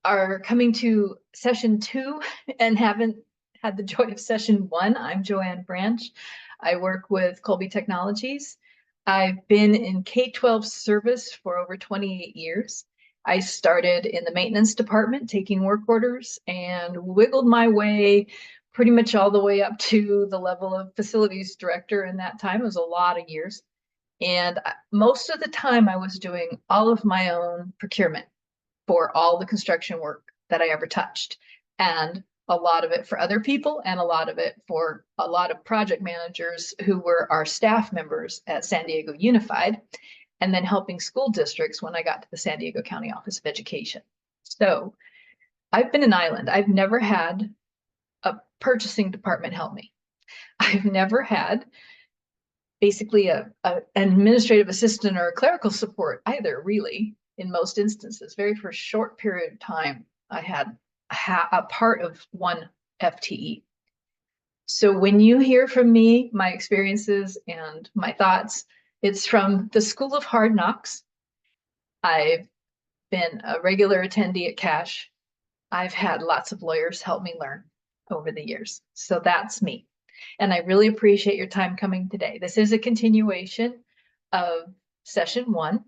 are coming to session 2 and haven't had the joy of session 1, I'm Joanne Branch. I work with Colbi Technologies. I've been in K-12 service for over 28 years. I started in the maintenance department taking work orders and wiggled my way pretty much all the way up to the level of facilities director in that time. It was a lot of years. And most of the time I was doing all of my own procurement for all the construction work that I ever touched. And a lot of it for other people and a lot of it for a lot of project managers who were our staff members at San Diego Unified, and then helping school districts when I got to the San Diego County Office of Education. So I've been an island. I've never had a purchasing department help me. I've never had basically an administrative assistant or a clerical support either, really, in most instances. Very for a short period of time, I had a part of one FTE. So when you hear from me, my experiences and my thoughts, it's from the School of Hard Knocks. I've been a regular attendee at CASH. I've had lots of lawyers help me learn over the years. So that's me. And I really appreciate your time coming today. This is a continuation of session 1.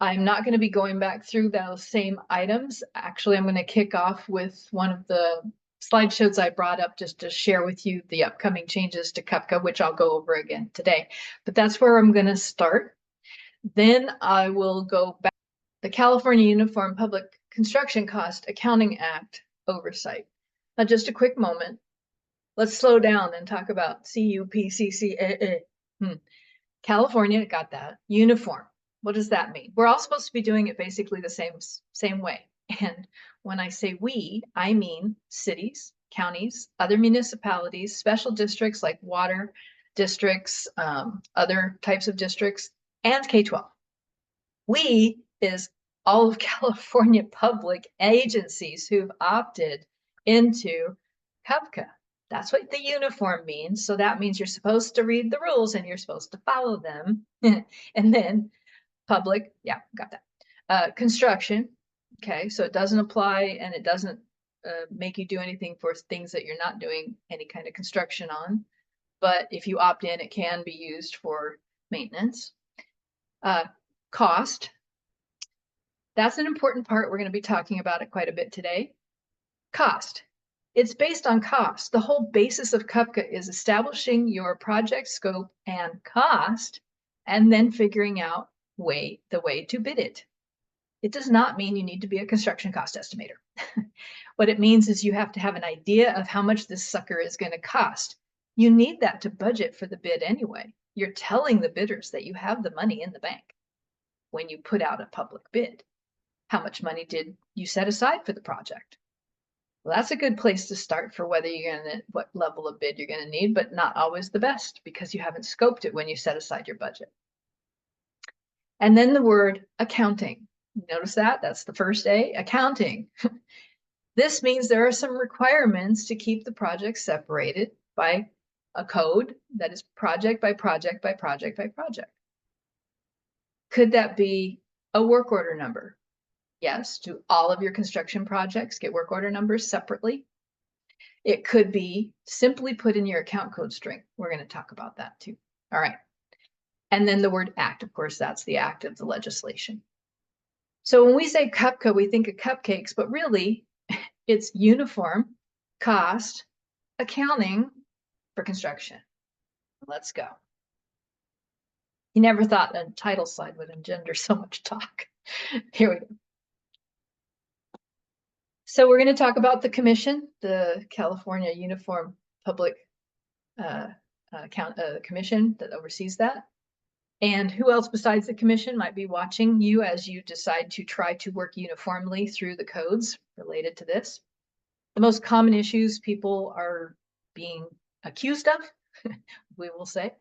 I'm not going to be going back through those same items. Actually, I'm going to kick off with one of the slideshows I brought up just to share with you the upcoming changes to CUPCCA, which I'll go over again today. But that's where I'm going to start. Then I will go back to the California Uniform Public Construction Cost Accounting Act oversight. Now, just a quick moment. Let's slow down and talk about CUPCCAA. California, got that. Uniform. What does that mean? We're all supposed to be doing it basically the same way. And when I say we, I mean cities, counties, other municipalities, special districts like water districts, other types of districts, and K-12. We is all of California public agencies who've opted into CUPCCA. That's what the uniform means. So that means you're supposed to read the rules and you're supposed to follow them. And then public, yeah, got that. Construction, okay, so it doesn't apply and it doesn't make you do anything for things that you're not doing any kind of construction on. But if you opt in, it can be used for maintenance. Cost, that's an important part. We're going to be talking about it quite a bit today. Cost. It's based on cost. The whole basis of CUPCCA is establishing your project scope and cost, and then figuring out the way to bid it. It does not mean you need to be a construction cost estimator. What it means is you have to have an idea of how much this sucker is going to cost. You need that to budget for the bid anyway. You're telling the bidders that you have the money in the bank when you put out a public bid. How much money did you set aside for the project? Well, that's a good place to start for whether you're going to, what level of bid you're going to need, but not always the best because you haven't scoped it when you set aside your budget. And then the word accounting. Notice that? That's the first A, accounting. This means there are some requirements to keep the project separated by a code that is project by project by project by project. Could that be a work order number? Yes, do all of your construction projects get work order numbers separately? It could be simply put in your account code string. We're going to talk about that too. All right. And then the word act, of course, that's the act of the legislation. So when we say CUPCCA, we think of cupcakes, but really it's uniform cost accounting for construction. Let's go. You never thought a title slide would engender so much talk. Here we go. So we're going to talk about the commission, the California Uniform Public Commission that oversees that. And who else besides the commission might be watching you as you decide to try to work uniformly through the codes related to this. The most common issues people are being accused of, we will say,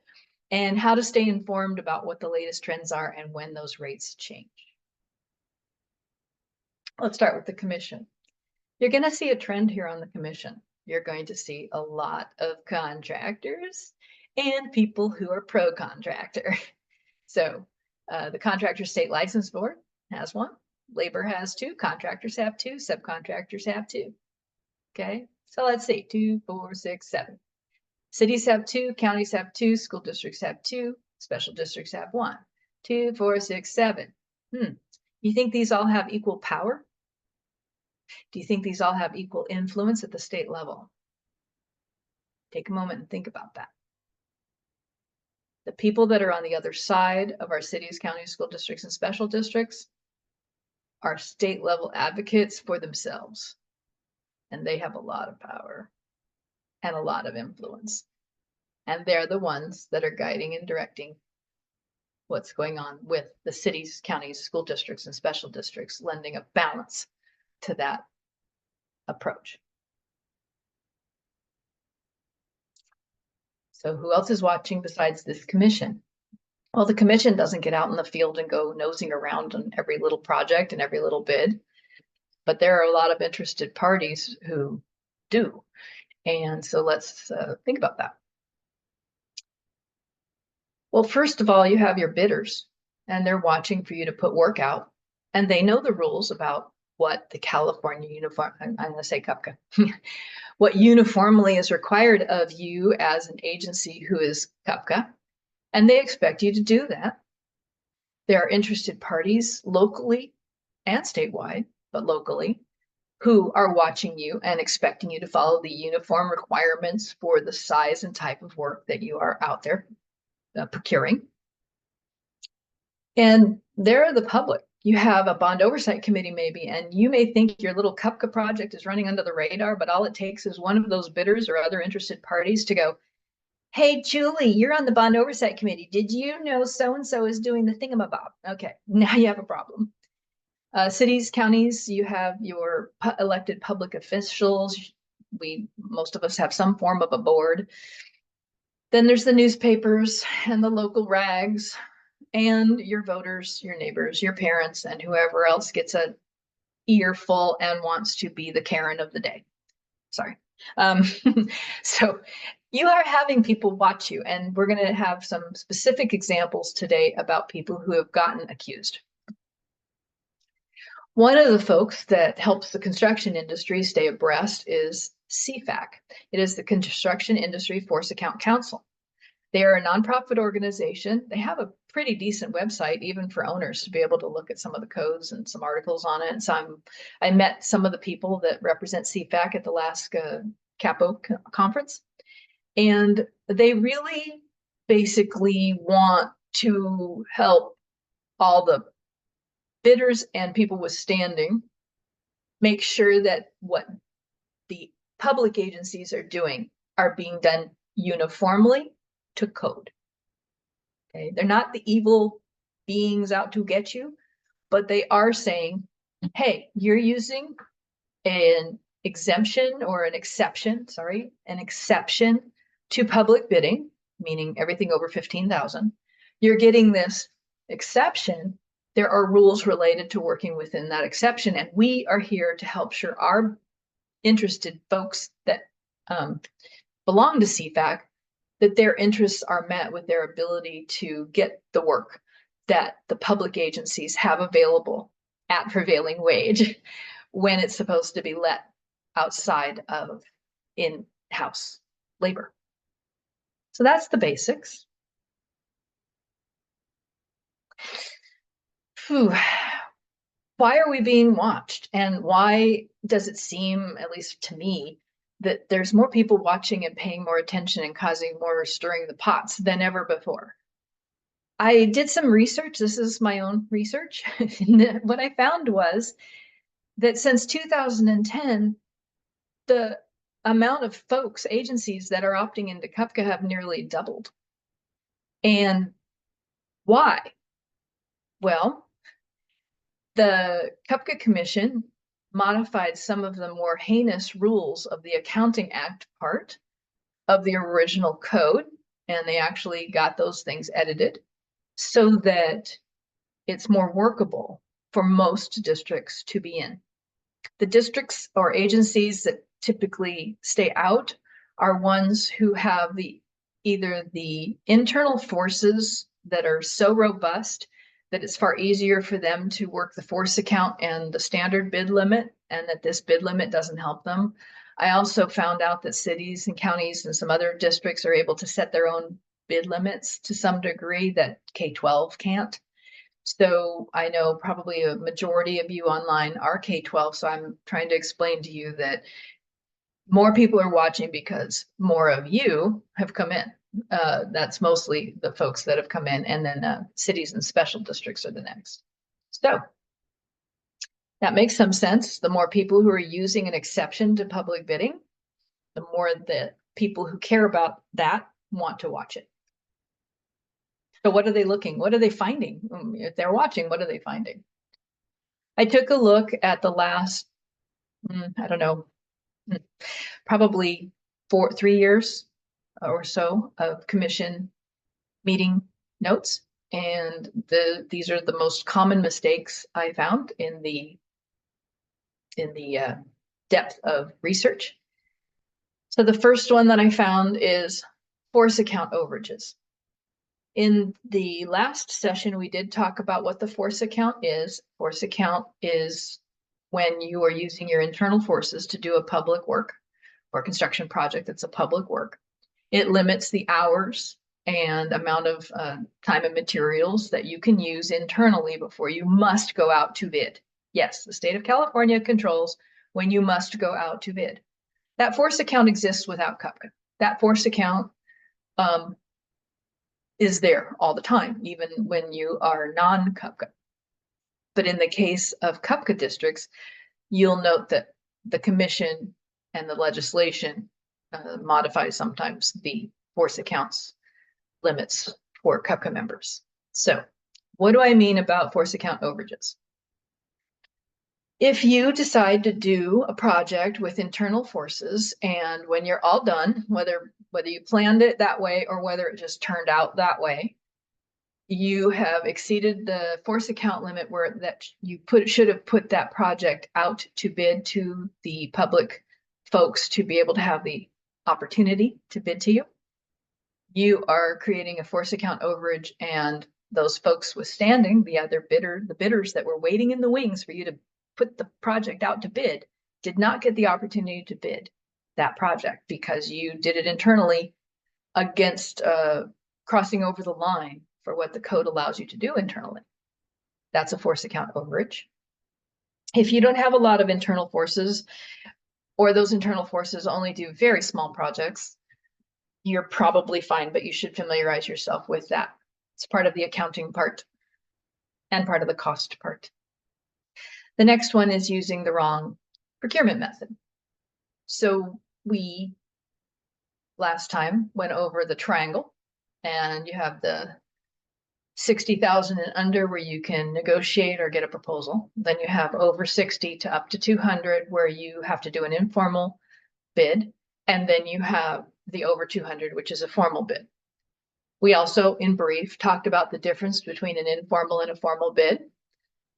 and how to stay informed about what the latest trends are and when those rates change. Let's start with the commission. You're going to see a trend here on the commission. You're going to see a lot of contractors and people who are pro-contractor. So the Contractor State License Board has one. Labor has 2, contractors have 2, subcontractors have 2. Okay, so let's see, 2, 4, 6, 7. Cities have 2, counties have 2, school districts have 2, special districts have 1. 2, 4, 6, 7. You think these all have equal power? Do you think these all have equal influence at the state level? Take a moment and think about that. The people that are on the other side of our cities, counties, school districts, and special districts are state level advocates for themselves. And they have a lot of power and a lot of influence. And they're the ones that are guiding and directing what's going on with the cities, counties, school districts, and special districts, lending a balance to that approach. So who else is watching besides this commission? Well, the commission doesn't get out in the field and go nosing around on every little project and every little bid, but there are a lot of interested parties who do. And so let's think about that. Well, first of all, you have your bidders, and they're watching for you to put work out, and they know the rules about what the California uniform, I'm going to say CUPCA, what uniformly is required of you as an agency who is CUPCA, and they expect you to do that. There are interested parties locally and statewide, but locally, who are watching you and expecting you to follow the uniform requirements for the size and type of work that you are out there procuring. And they're the public. You have a bond oversight committee maybe, and you may think your little CUPCA project is running under the radar, but all it takes is one of those bidders or other interested parties to go, hey, Julie, you're on the bond oversight committee. Did you know so-and-so is doing the thingamabob? Okay, now you have a problem. Cities, counties, you have your elected public officials. Most of us have some form of a board. Then there's the newspapers and the local rags and your voters, your neighbors, your parents, and whoever else gets an earful and wants to be the Karen of the day. Sorry. So you are having people watch you, and we're going to have some specific examples today about people who have gotten accused. One of the folks that helps the construction industry stay abreast is CFAC. It is the Construction Industry Force Account Council. They are a nonprofit organization. They have a pretty decent website, even for owners, to be able to look at some of the codes and some articles on it. And so I met some of the people that represent CFAC at the last CAPO conference. And they really basically want to help all the bidders and people withstanding make sure that what the public agencies are doing are being done uniformly to code. Okay, they're not the evil beings out to get you, but they are saying, hey, you're using an exemption or an exception to public bidding, meaning everything over 15,000. You're getting this exception. There are rules related to working within that exception, and we are here to help sure our interested folks that belong to CFAC, that their interests are met with their ability to get the work that the public agencies have available at prevailing wage when it's supposed to be let outside of in-house labor. So that's the basics. Whew. Why are we being watched? And why does it seem, at least to me, that there's more people watching and paying more attention and causing more stirring the pots than ever before? I did some research. This is my own research. What I found was that since 2010, the amount of folks, agencies that are opting into CUPCA have nearly doubled. And why? Well, the CUPCA Commission modified some of the more heinous rules of the Accounting Act part of the original code, and they actually got those things edited so that it's more workable for most districts to be in. The districts or agencies that typically stay out are ones who have either the internal forces that are so robust that it's far easier for them to work the force account and the standard bid limit, and that this bid limit doesn't help them. I also found out that cities and counties and some other districts are able to set their own bid limits to some degree that K-12 can't. So I know probably a majority of you online are K-12, so I'm trying to explain to you that more people are watching because more of you have come in. That's mostly the folks that have come in, and then cities and special districts are the next. So that makes some sense. The more people who are using an exception to public bidding, the more the people who care about that want to watch it. So what are they looking? What are they finding? If they're watching, what are they finding? I took a look at the last, I don't know, probably 3 years or so of commission meeting notes. And these are the most common mistakes I found in the depth of research. So the first one that I found is force account overages. In the last session, we did talk about what the force account is. Force account is when you are using your internal forces to do a public work or construction project that's a public work. It limits the hours and amount of time and materials that you can use internally before you must go out to bid. Yes, the state of California controls when you must go out to bid. That force account exists without CUPCCA. That force account is there all the time, even when you are non-CUPCCA. But in the case of CUPCCA districts, you'll note that the commission and the legislation modify sometimes the force accounts limits for CUPCCA members. So what do I mean about force account overages? If you decide to do a project with internal forces, and when you're all done, whether you planned it that way or whether it just turned out that way, you have exceeded the force account limit where that you should have put that project out to bid to the public folks to be able to have the opportunity to bid to you. You are creating a force account overage, and those folks withstanding the bidders that were waiting in the wings for you to put the project out to bid did not get the opportunity to bid that project because you did it internally against crossing over the line for what the code allows you to do internally. That's a force account overage. If you don't have a lot of internal forces, or those internal forces only do very small projects, you're probably fine, but you should familiarize yourself with that. It's part of the accounting part and part of the cost part. The next one is using the wrong procurement method. So we last time went over the triangle, and you have the 60,000 and under where you can negotiate or get a proposal. Then you have over 60 to up to 200 where you have to do an informal bid. And then you have the over 200, which is a formal bid. We also, in brief, talked about the difference between an informal and a formal bid.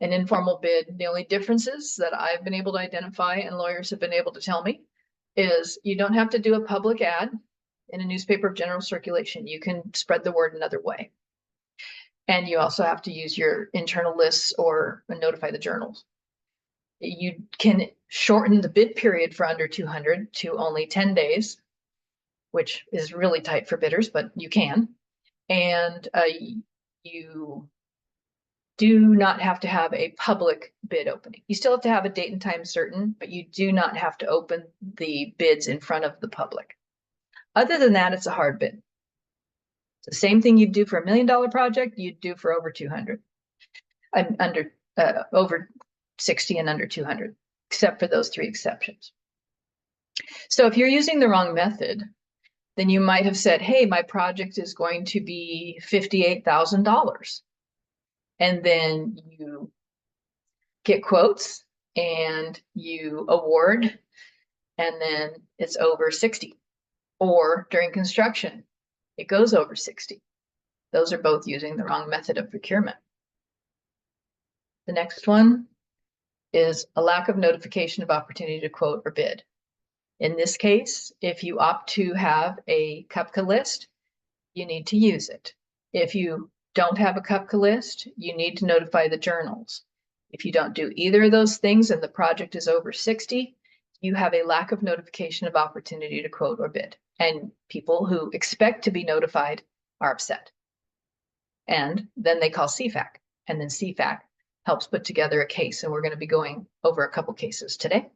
An informal bid, the only differences that I've been able to identify and lawyers have been able to tell me is you don't have to do a public ad in a newspaper of general circulation. You can spread the word another way. And you also have to use your internal lists or notify the journals. You can shorten the bid period for under 200 to only 10 days, which is really tight for bidders, but you can. And you do not have to have a public bid opening. You still have to have a date and time certain, but you do not have to open the bids in front of the public. Other than that, it's a hard bid. It's the same thing you'd do for $1 million project, you'd do for over 200, and under over 60 and under 200, except for those 3 exceptions. So if you're using the wrong method, then you might have said, hey, my project is going to be $58,000. And then you get quotes and you award, and then it's over 60. Or during construction, it goes over 60. Those are both using the wrong method of procurement. The next one is a lack of notification of opportunity to quote or bid. In this case, if you opt to have a CUPCCA list, you need to use it. If you don't have a CUPCCA list, you need to notify the journals. If you don't do either of those things and the project is over 60, you have a lack of notification of opportunity to quote or bid. And people who expect to be notified are upset. And then they call CFAC, and then CFAC helps put together a case. And we're going to be going over a couple cases today.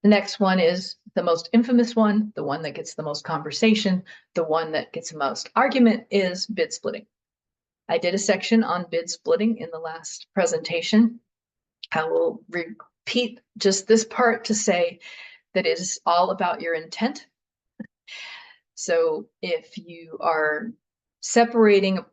The next one is the most infamous one, the one that gets the most conversation, the one that gets the most argument is bid splitting. I did a section on bid splitting in the last presentation. I will repeat just this part to say that it is all about your intent. So if you are separating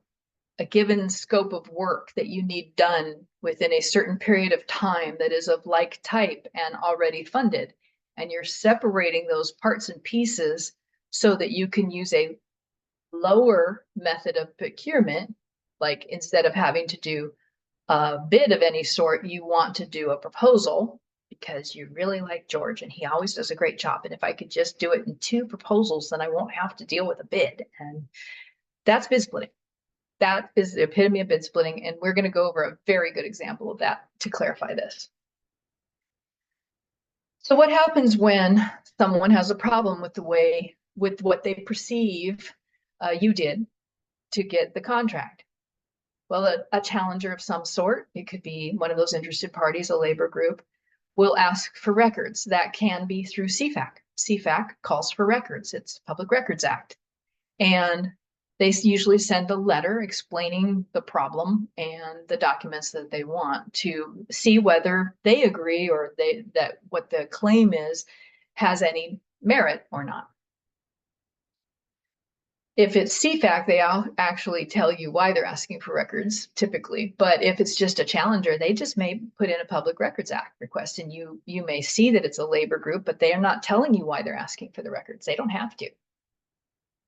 a given scope of work that you need done within a certain period of time that is of like type and already funded, and you're separating those parts and pieces so that you can use a lower method of procurement, like instead of having to do a bid of any sort, you want to do a proposal because you really like George and he always does a great job. And if I could just do it in 2 proposals, then I won't have to deal with a bid. And that's bid splitting. That is the epitome of bid splitting. And we're going to go over a very good example of that to clarify this. So what happens when someone has a problem with what they perceive you did to get the contract? Well, a challenger of some sort, it could be one of those interested parties, a labor group, will ask for records. That can be through CFAC. CFAC calls for records. It's Public Records Act. And they usually send a letter explaining the problem and the documents that they want to see whether they agree or that what the claim is has any merit or not. If it's CFAC, they actually tell you why they're asking for records, typically. But if it's just a challenger, they just may put in a Public Records Act request, and you may see that it's a labor group, but they are not telling you why they're asking for the records. They don't have to.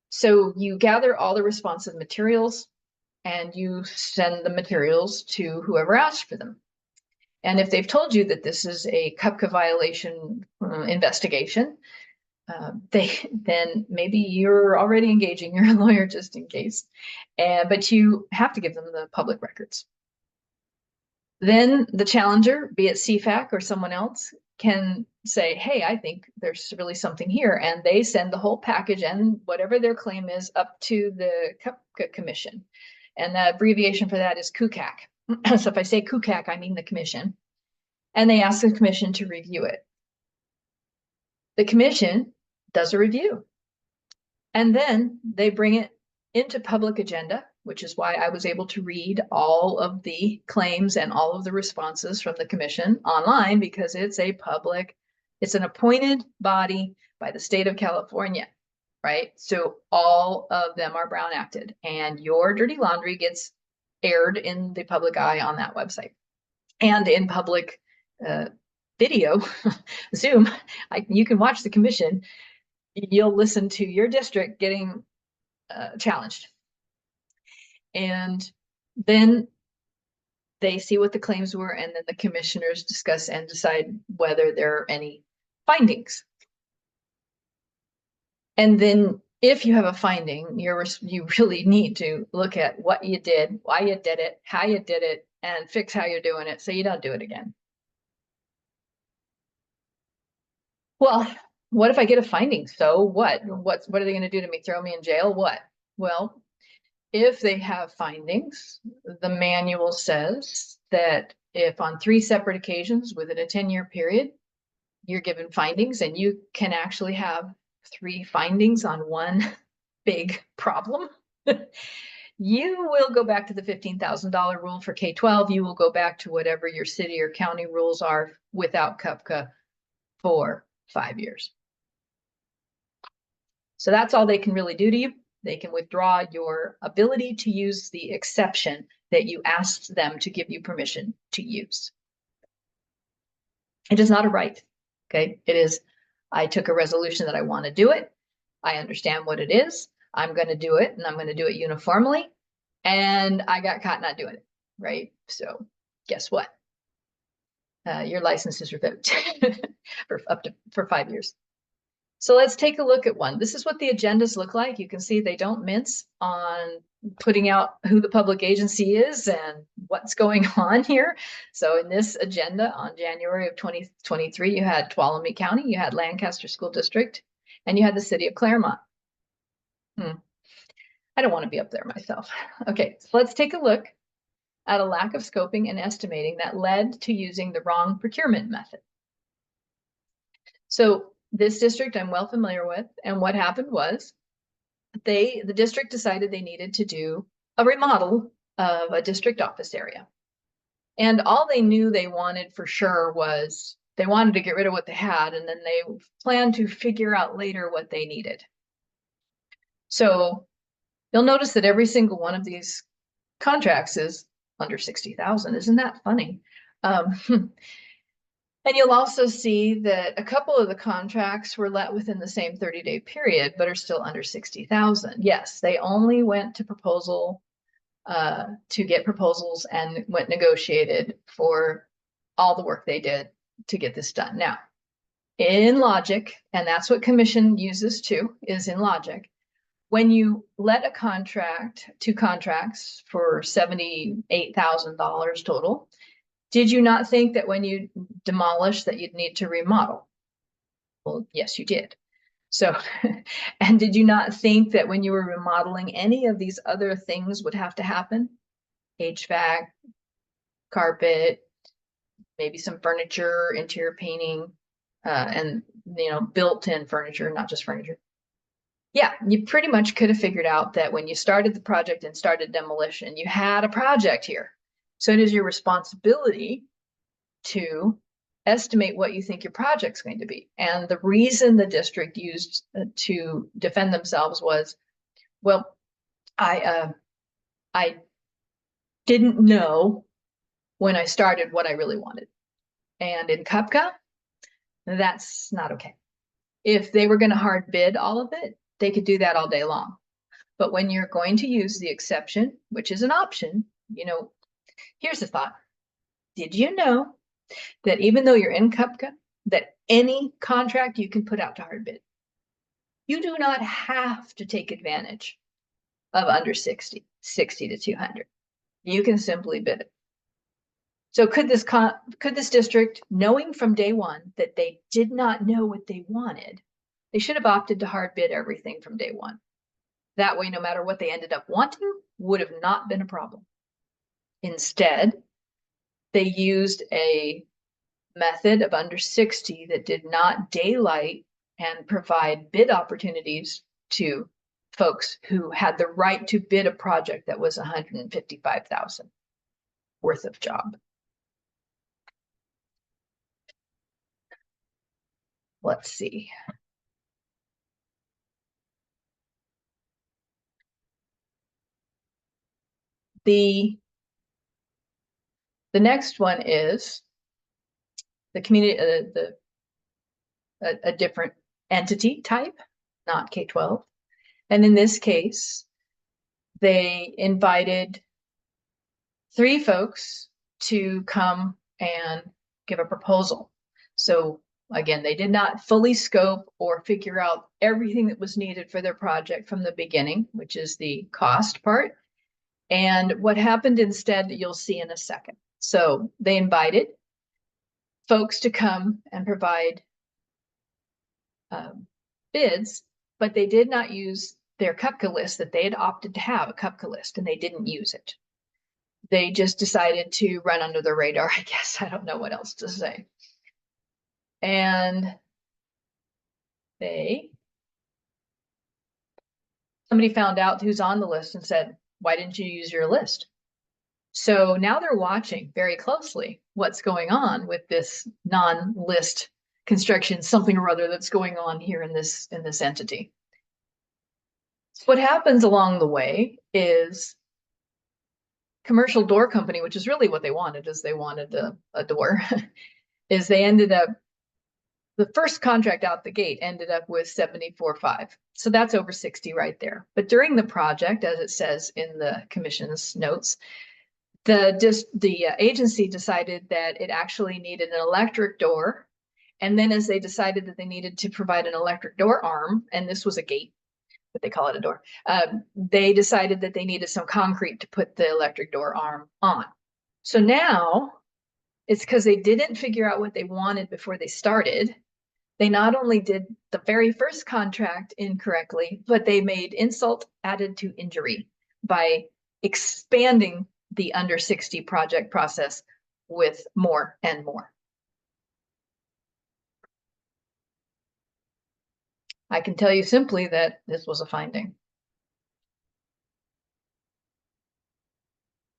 So you gather all the responsive materials and you send the materials to whoever asked for them. And if they've told you that this is a CUPCCA violation investigation, then maybe you're already engaging your lawyer just in case, but you have to give them the public records. Then the challenger, be it CFAC or someone else, can say, hey, I think there's really something here. And they send the whole package and whatever their claim is up to the CUPCCA commission. And the abbreviation for that is CUPCCAA. So if I say CUPCCAA, I mean the commission. And they ask the commission to review it. The commission does a review. And then they bring it into public agenda, which is why I was able to read all of the claims and all of the responses from the commission online, because it's an appointed body by the state of California, right? So all of them are Brown Acted, and your dirty laundry gets aired in the public eye on that website and in public video, Zoom. You can watch the commission. You'll listen to your district getting challenged. And then they see what the claims were, and then the commissioners discuss and decide whether there are any findings. And then if you have a finding, you really need to look at what you did, why you did it, how you did it, and fix how you're doing it so you don't do it again. Well, what if I get a finding? So what? What are they going to do to me? Throw me in jail? What? Well, if they have findings, the manual says that if on 3 separate occasions within a 10-year period, you're given findings, and you can actually have 3 findings on one big problem, you will go back to the $15,000 rule for K-12. You will go back to whatever your city or county rules are without CUPCCA for 5 years. So that's all they can really do to you. They can withdraw your ability to use the exception that you asked them to give you permission to use. It is not a right, okay? It is, I took a resolution that I want to do it. I understand what it is. I'm going to do it, and I'm going to do it uniformly. And I got caught not doing it, right? So guess what? Your license is revoked for 5 years. So let's take a look at one. This is what the agendas look like. You can see they don't mince on putting out who the public agency is and what's going on here. So in this agenda on January of 2023, you had Tuolumne County, you had Lancaster School District, and you had the city of Claremont. I don't want to be up there myself. Okay, so let's take a look at a lack of scoping and estimating that led to using the wrong procurement method. So this district I'm well familiar with, and what happened was the district decided they needed to do a remodel of a district office area. And all they knew they wanted for sure was they wanted to get rid of what they had, and then they planned to figure out later what they needed. So you'll notice that every single one of these contracts is under 60,000. Isn't that funny? And you'll also see that a couple of the contracts were let within the same 30-day period, but are still under 60,000. Yes, they only went to proposal to get proposals and went negotiated for all the work they did to get this done. Now, in logic, and that's what commission uses too, is in logic, when you let a contract, 2 contracts for $78,000 total, did you not think that when you demolish that you'd need to remodel? Well, yes, you did. So, and did you not think that when you were remodeling, any of these other things would have to happen? HVAC, carpet, maybe some furniture, interior painting, and built-in furniture, not just furniture. Yeah, you pretty much could have figured out that when you started the project and started demolition, you had a project here. So it is your responsibility to estimate what you think your project's going to be. And the reason the district used to defend themselves was, well, I didn't know when I started what I really wanted. And in CUPCCA, that's not okay. If they were going to hard bid all of it, they could do that all day long. But when you're going to use the exception, which is an option, here's the thought. Did you know that even though you're in CUPCCA, that any contract you can put out to hard bid? You do not have to take advantage of under 60 to 200. You can simply bid it. So could this district, knowing from day one that they did not know what they wanted, they should have opted to hard bid everything from day one. That way, no matter what they ended up wanting, would have not been a problem. Instead, they used a method of under 60 that did not daylight and provide bid opportunities to folks who had the right to bid a project that was $155,000 worth of job. Let's see. The next one is the community, a different entity type, not K-12. And in this case, they invited 3 folks to come and give a proposal. So again, they did not fully scope or figure out everything that was needed for their project from the beginning, which is the cost part. And what happened instead, you'll see in a second. So they invited folks to come and provide bids, but they did not use their CUPCCA list that they had opted to have, a CUPCCA list, and they didn't use it. They just decided to run under the radar, I guess. I don't know what else to say. And somebody found out who's on the list and said, why didn't you use your list? So now they're watching very closely what's going on with this non-list construction, something or other that's going on here in this entity. What happens along the way is commercial door company, which is really what they wanted, is they wanted a door, is they ended up, the first contract out the gate ended up with 74.5. So that's over 60 right there. But during the project, as it says in the commission's notes, the agency decided that it actually needed an electric door And then as they decided that they needed to provide an electric door arm, and this was a gate, but they call it a door, they decided that they needed some concrete to put the electric door arm on. So now it's because they didn't figure out what they wanted before they started. They not only did the very first contract incorrectly, but they made insult added to injury by expanding the under 60 project process with more and more. I can tell you simply that this was a finding.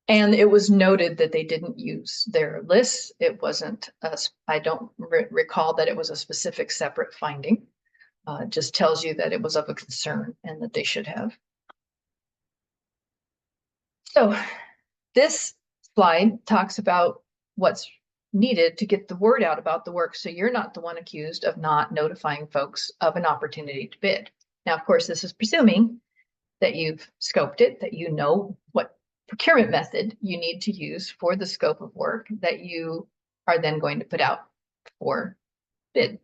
And it was noted that they didn't use their lists. It wasn't, I don't recall that it was a specific separate finding. It just tells you that it was of a concern and that they should have. So this slide talks about what's needed to get the word out about the work, so you're not the one accused of not notifying folks of an opportunity to bid. Now, of course, this is presuming that you've scoped it, that you know what procurement method you need to use for the scope of work that you are then going to put out for bid.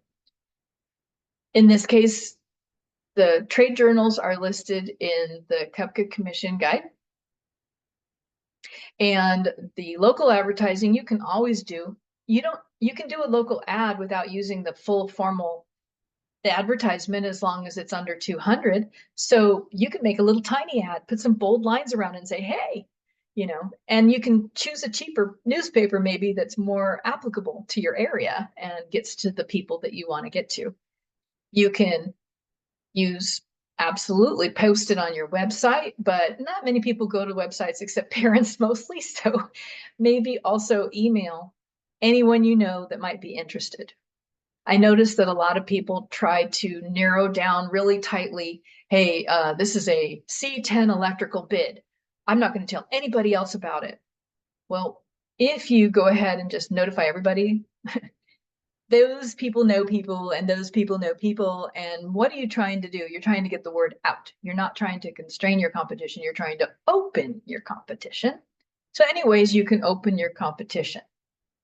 In this case, the trade journals are listed in the CUPCCA Commission Guide. And the local advertising you can always do. You can do a local ad without using the full formal advertisement as long as it's under 200. So you can make a little tiny ad, put some bold lines around and say, hey, and you can choose a cheaper newspaper maybe that's more applicable to your area and gets to the people that you want to get to. You can absolutely post it on your website, but not many people go to websites except parents mostly. So maybe also email anyone you know that might be interested. I noticed that a lot of people try to narrow down really tightly, hey, this is a C10 electrical bid. I'm not going to tell anybody else about it. Well, if you go ahead and just notify everybody, those people know people and those people know people. And what are you trying to do? You're trying to get the word out. You're not trying to constrain your competition. You're trying to open your competition. So anyways, you can open your competition.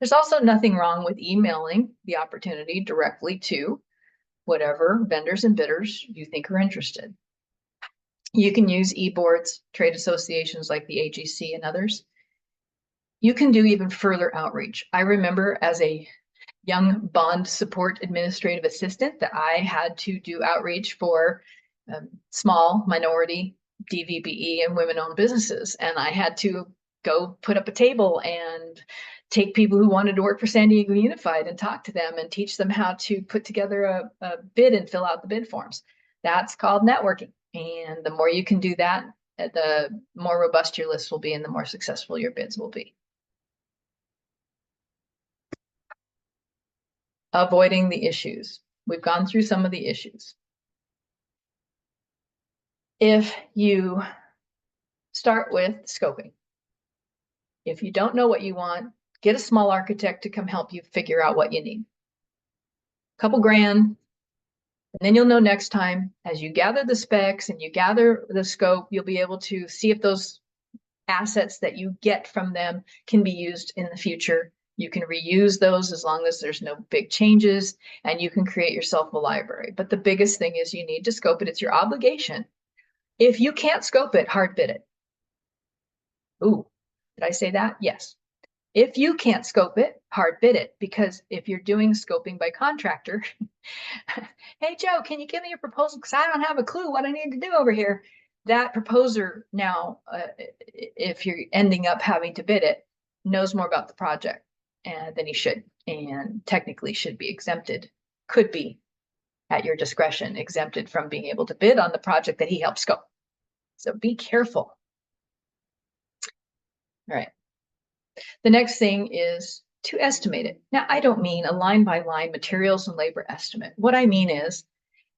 There's also nothing wrong with emailing the opportunity directly to whatever vendors and bidders you think are interested. You can use e-boards, trade associations like the AGC and others. You can do even further outreach. I remember as a young bond support administrative assistant that I had to do outreach for small minority DVBE and women-owned businesses. And I had to go put up a table and take people who wanted to work for San Diego Unified and talk to them and teach them how to put together a bid and fill out the bid forms. That's called networking. And the more you can do that, the more robust your list will be and the more successful your bids will be. Avoiding the issues. We've gone through some of the issues. If you start with scoping, if you don't know what you want, get a small architect to come help you figure out what you need. A couple grand, and then you'll know next time as you gather the specs and you gather the scope, you'll be able to see if those assets that you get from them can be used in the future. You can reuse those as long as there's no big changes, and you can create yourself a library. But the biggest thing is you need to scope it. It's your obligation. If you can't scope it, hard bid it. Ooh, did I say that? Yes. If you can't scope it, hard bid it, because if you're doing scoping by contractor, hey, Joe, can you give me a proposal? Because I don't have a clue what I need to do over here. That proposer now, if you're ending up having to bid it, knows more about the project than he should, and technically should be exempted, could be at your discretion, exempted from being able to bid on the project that he helped scope. So be careful. All right. The next thing is to estimate it. Now, I don't mean a line by line materials and labor estimate. What I mean is,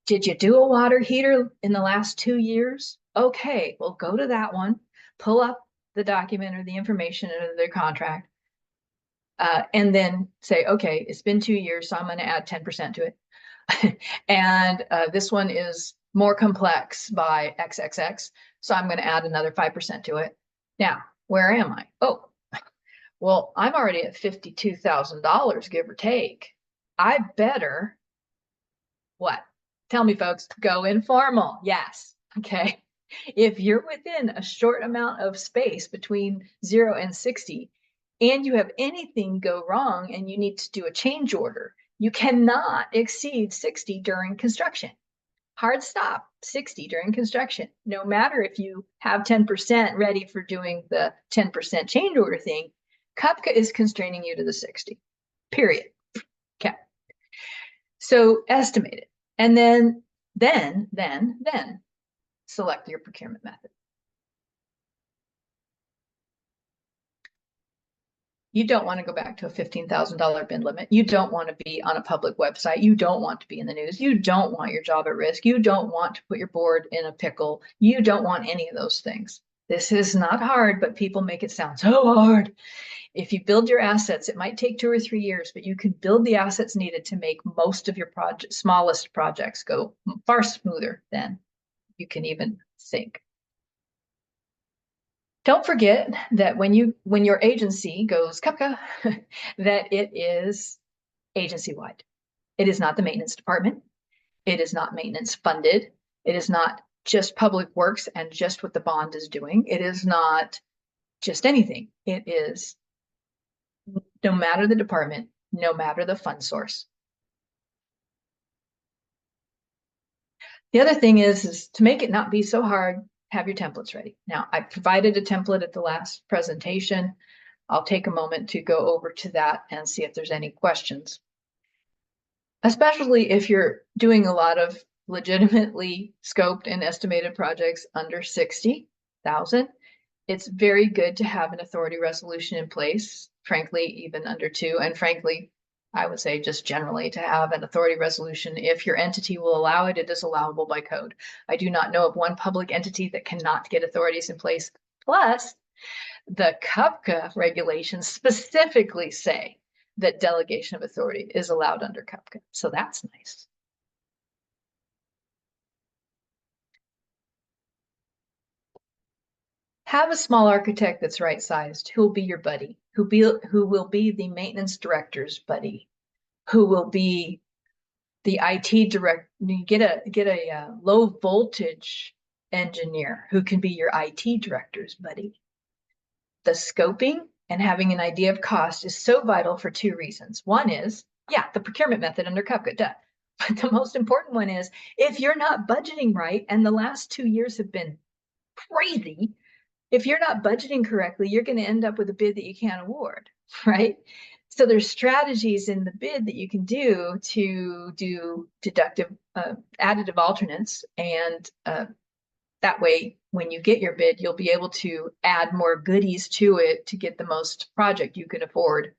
did you do a water heater in the last 2 years? Okay, well, go to that one, pull up the document or the information or their contract, and then say, okay, it's been 2 years, so I'm going to add 10% to it. And this one is more complex by XXX, so I'm going to add another 5% to it. Now, where am I? Oh, well, I'm already at $52,000, give or take. I better, what? Tell me, folks, go informal. Yes. Okay. If you're within a short amount of space between 0 and 60, and you have anything go wrong and you need to do a change order, you cannot exceed 60 during construction. Hard stop, 60 during construction. No matter if you have 10% ready for doing the 10% change order thing, CUPCCA is constraining you to the 60, period. Okay. So estimate it. And then select your procurement method. You don't want to go back to a $15,000 bid limit. You don't want to be on a public website. You don't want to be in the news. You don't want your job at risk. You don't want to put your board in a pickle. You don't want any of those things. This is not hard, but people make it sound so hard. If you build your assets, it might take 2 or 3 years, but you can build the assets needed to make most of your smallest projects go far smoother than you can even think. Don't forget that when your agency goes CUPCCA, that it is agency-wide. It is not the maintenance department. It is not maintenance funded. It is not just public works and just what the bond is doing. It is not just anything. It is no matter the department, no matter the fund source. The other thing is to make it not be so hard, have your templates ready. Now, I provided a template at the last presentation. I'll take a moment to go over to that and see if there's any questions. Especially if you're doing a lot of legitimately scoped and estimated projects under 60,000, it's very good to have an authority resolution in place, frankly, even under 2, and frankly, I would say just generally to have an authority resolution. If your entity will allow it, it is allowable by code. I do not know of one public entity that cannot get authorities in place. Plus, the CUPCCA regulations specifically say that delegation of authority is allowed under CUPCCA. So that's nice. Have a small architect that's right-sized, who will be your buddy, who will be the maintenance director's buddy, who will be the IT director. You get a low voltage engineer who can be your IT director's buddy. The scoping and having an idea of cost is so vital for 2 reasons. One is, yeah, the procurement method under CUPCCA, duh. But the most important one is, if you're not budgeting right, and the last 2 years have been crazy, if you're not budgeting correctly, you're going to end up with a bid that you can't award, right? So there's strategies in the bid that you can do to do deductive, additive alternates, and that way, when you get your bid, you'll be able to add more goodies to it to get the most project you could afford.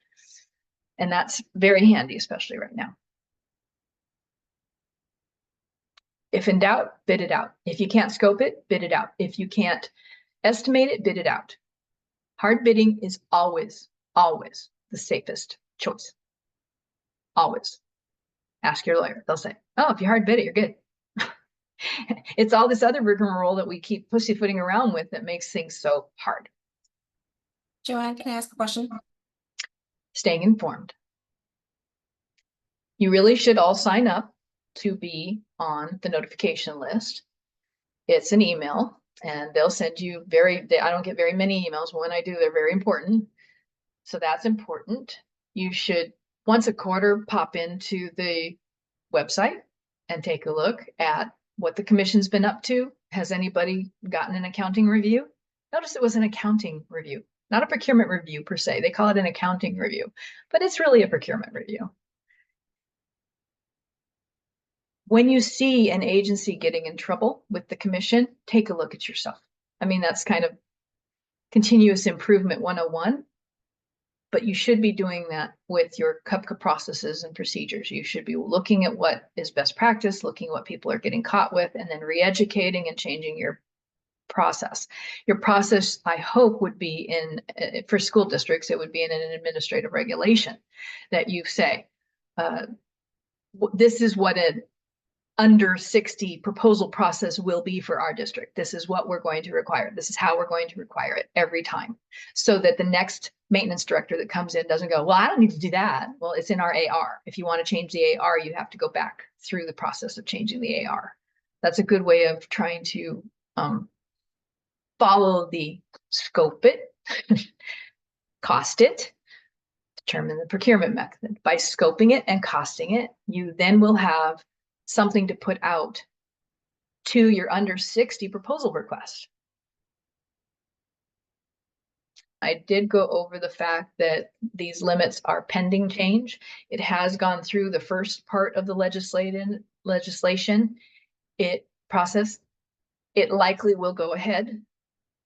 And that's very handy, especially right now. If in doubt, bid it out. If you can't scope it, bid it out. If you can't estimate it, bid it out. Hard bidding is always, always the safest choice. Always. Ask your lawyer. They'll say, oh, if you hard bid it, you're good. It's all this other rigmarole that we keep pussyfooting around with that makes things so hard. Joanne, can I ask a question? Staying informed. You really should all sign up to be on the notification list. It's an email, and they'll send you I don't get very many emails, but when I do, they're very important. So that's important. You should once a quarter pop into the website and take a look at what the commission's been up to. Has anybody gotten an accounting review? Notice it was an accounting review, not a procurement review per se. They call it an accounting review, but it's really a procurement review. When you see an agency getting in trouble with the commission, take a look at yourself. I mean, that's kind of continuous improvement 101, but you should be doing that with your CUPCCA processes and procedures. You should be looking at what is best practice, looking at what people are getting caught with, and then re-educating and changing your process. Your process, I hope, would be for school districts, it would be in an administrative regulation that you say, this is what under 60 proposal process will be for our district. This is what we're going to require. This is how we're going to require it every time. So that the next maintenance director that comes in doesn't go, well, I don't need to do that. Well, it's in our AR. If you want to change the AR, you have to go back through the process of changing the AR. That's a good way of trying to follow the scope it, cost it, determine the procurement method. By scoping it and costing it, you then will have something to put out to your under 60 proposal request. I did go over the fact that these limits are pending change. It has gone through the first part of the legislation process. It likely will go ahead.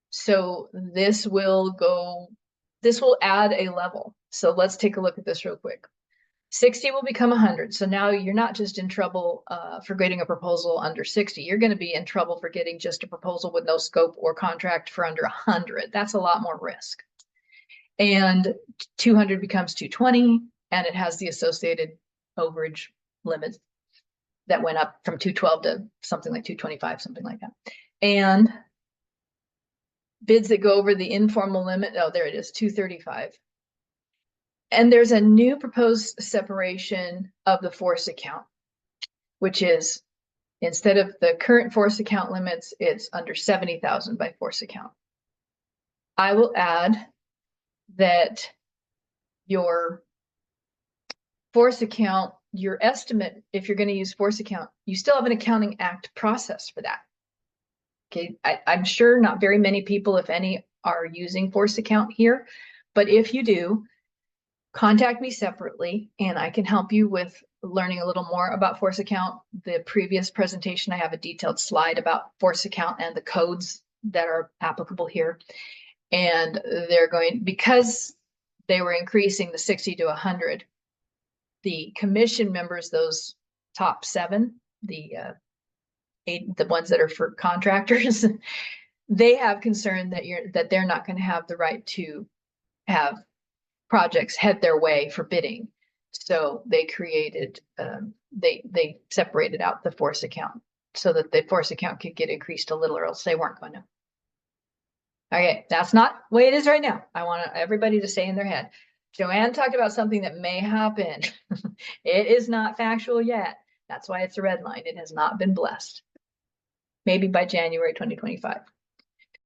So this will add a level. So let's take a look at this real quick. 60 will become 100. So now you're not just in trouble for getting a proposal under 60. You're going to be in trouble for getting just a proposal with no scope or contract for under 100. That's a lot more risk. And 200 becomes 220, and it has the associated overage limits that went up from 212 to something like 225, something like that. And bids that go over the informal limit, oh, there it is, 235. And there's a new proposed separation of the force account, which is instead of the current force account limits, it's under 70,000 by force account. I will add that your force account, your estimate, if you're going to use force account, you still have an accounting act process for that. Okay, I'm sure not very many people, if any, are using force account here, but if you do, contact me separately and I can help you with learning a little more about force account. The previous presentation, I have a detailed slide about force account and the codes that are applicable here. And they're going, because they were increasing the 60 to 100, the commission members, those top 7, the ones that are for contractors, they have concern that they're not going to have the right to have projects head their way for bidding. So they created, they separated out the force account so that the force account could get increased a little, or else they weren't going to. Okay, that's not the way it is right now. I want everybody to stay in their head. Joanne talked about something that may happen. It is not factual yet. That's why it's a red line. It has not been blessed. Maybe by January 2025.